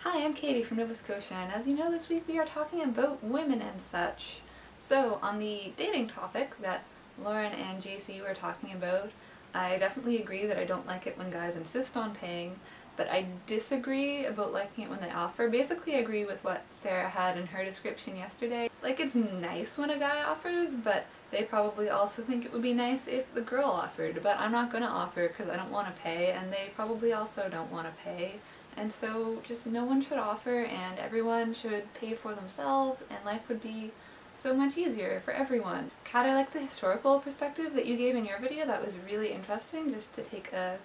Hi, I'm Katie from Nova Scotia, and as you know, this week we are talking about women and such. So, on the dating topic that Lauren and JC were talking about, I definitely agree that I don't like it when guys insist on paying, but I disagree about liking it when they offer. Basically, I agree with what Sarah had in her description yesterday. Like, it's nice when a guy offers, but they probably also think it would be nice if the girl offered, but I'm not gonna offer because I don't want to pay, and they probably also don't want to pay. And so just no one should offer, and everyone should pay for themselves, and life would be so much easier for everyone. Kat, I like the historical perspective that you gave in your video. That was really interesting, just to take a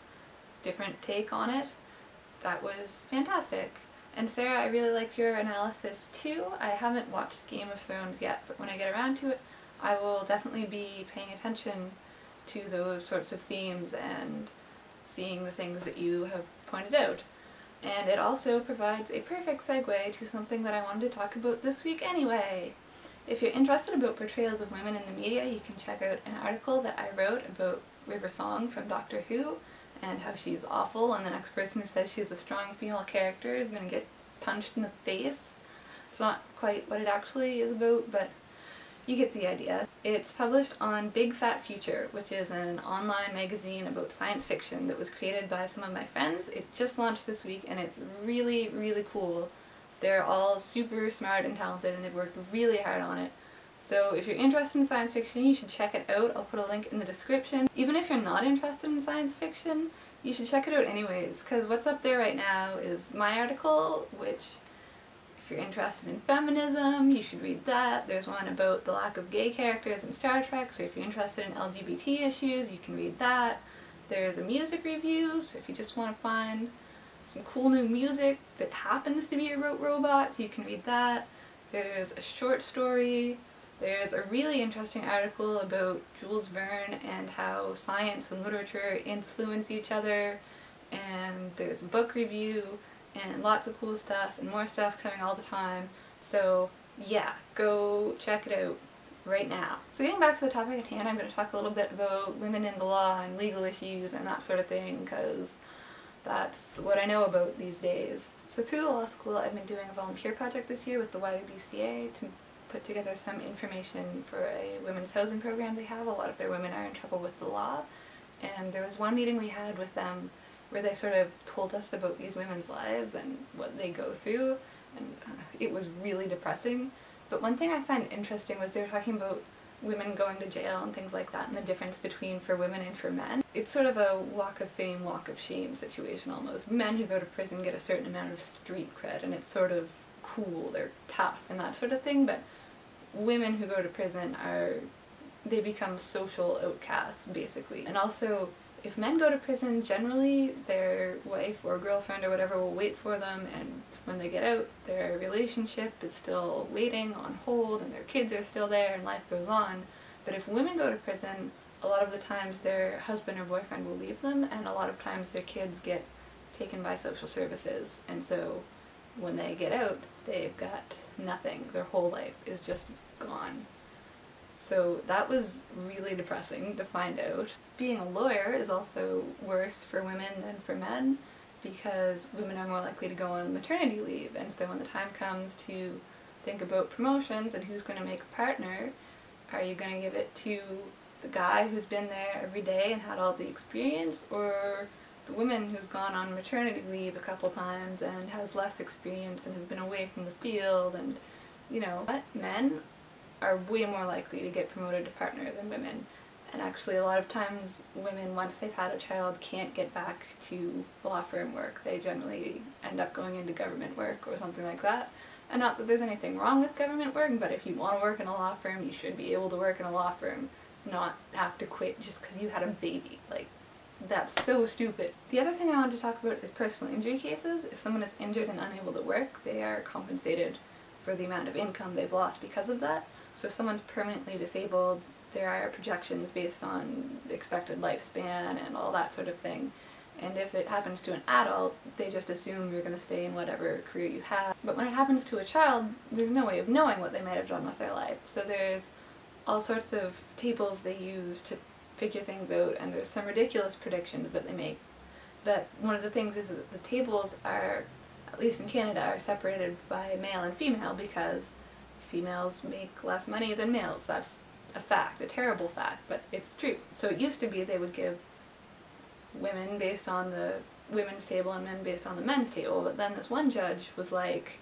different take on it. That was fantastic. And Sarah, I really like your analysis too. I haven't watched Game of Thrones yet, but when I get around to it, I will definitely be paying attention to those sorts of themes and seeing the things that you have pointed out. And it also provides a perfect segue to something that I wanted to talk about this week anyway. If you're interested about portrayals of women in the media, you can check out an article that I wrote about River Song from Doctor Who and how she's awful, and the next person who says she's a strong female character is going to get punched in the face. It's not quite what it actually is about, but you get the idea. It's published on Big Fat Future, which is an online magazine about science fiction that was created by some of my friends. It just launched this week and it's really, really cool. They're all super smart and talented and they've worked really hard on it. So if you're interested in science fiction, you should check it out. I'll put a link in the description. Even if you're not interested in science fiction, you should check it out anyways, because what's up there right now is my article, which if you're interested in feminism, you should read that. There's one about the lack of gay characters in Star Trek, so if you're interested in LGBT issues, you can read that. There's a music review, so if you just want to find some cool new music that happens to be about robots, you can read that. There's a short story. There's a really interesting article about Jules Verne and how science and literature influence each other. And there's a book review and lots of cool stuff and more stuff coming all the time. So yeah, go check it out right now. So getting back to the topic at hand, I'm going to talk a little bit about women in the law and legal issues and that sort of thing, because that's what I know about these days. So through the law school, I've been doing a volunteer project this year with the YWCA to put together some information for a women's housing program they have. A lot of their women are in trouble with the law, and there was one meeting we had with them where they sort of told us about these women's lives and what they go through, and it was really depressing. But one thing I find interesting was they were talking about women going to jail and things like that, and the difference between for women and for men. It's sort of a walk of fame, walk of shame situation almost. Men who go to prison get a certain amount of street cred, and it's sort of cool, they're tough and that sort of thing, but women who go to prison they become social outcasts basically. And also, if men go to prison, generally their wife or girlfriend or whatever will wait for them, and when they get out, their relationship is still waiting on hold and their kids are still there and life goes on. But if women go to prison, a lot of the times their husband or boyfriend will leave them, and a lot of times their kids get taken by social services, and so when they get out, they've got nothing. Their whole life is just gone. So that was really depressing to find out. Being a lawyer is also worse for women than for men, because women are more likely to go on maternity leave, and so when the time comes to think about promotions and who's going to make a partner, are you going to give it to the guy who's been there every day and had all the experience, or the woman who's gone on maternity leave a couple times and has less experience and has been away from the field? And you know what? Men are way more likely to get promoted to partner than women. And actually a lot of times women, once they've had a child, can't get back to law firm work. They generally end up going into government work or something like that. And not that there's anything wrong with government work, but if you want to work in a law firm, you should be able to work in a law firm, not have to quit just because you had a baby. Like, that's so stupid. The other thing I wanted to talk about is personal injury cases. If someone is injured and unable to work, they are compensated for the amount of income they've lost because of that. So if someone's permanently disabled, there are projections based on expected lifespan and all that sort of thing. And if it happens to an adult, they just assume you're going to stay in whatever career you have. But when it happens to a child, there's no way of knowing what they might have done with their life. So there's all sorts of tables they use to figure things out, and there's some ridiculous predictions that they make. But one of the things is that the tables are at least in Canada, are separated by male and female because females make less money than males. That's a fact, a terrible fact, but it's true. So it used to be they would give women based on the women's table and men based on the men's table, but then this one judge was like,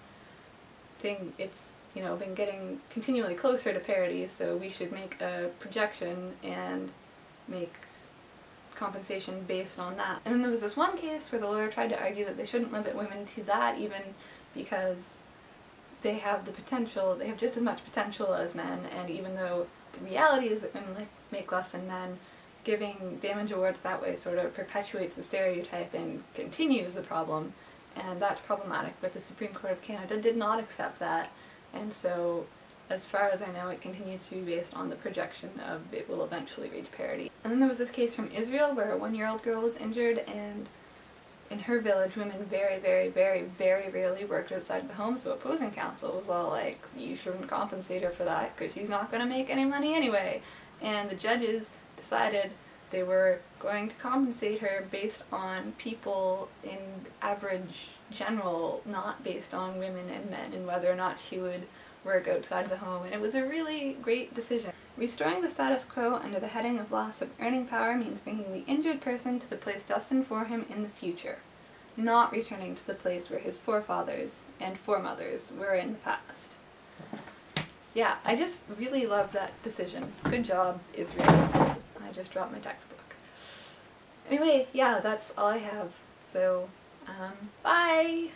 it's, you know, been getting continually closer to parity, so we should make a projection and make compensation based on that. And then there was this one case where the lawyer tried to argue that they shouldn't limit women to that, even because they have the potential, they have just as much potential as men, and even though the reality is that women make less than men, giving damage awards that way sort of perpetuates the stereotype and continues the problem, and that's problematic. But the Supreme Court of Canada did not accept that, and so as far as I know it continues to be based on the projection of it will eventually reach parity. And then there was this case from Israel where a 1-year-old girl was injured, and in her village women very, very, very, very rarely worked outside of the home, so opposing counsel was all like, you shouldn't compensate her for that because she's not going to make any money anyway. And the judges decided they were going to compensate her based on people in average general, not based on women and men and whether or not she would work outside of the home, and it was a really great decision. Restoring the status quo under the heading of loss of earning power means bringing the injured person to the place destined for him in the future, not returning to the place where his forefathers and foremothers were in the past. Yeah, I just really love that decision. Good job, Israel. I just dropped my textbook. Anyway, yeah, that's all I have. So, bye!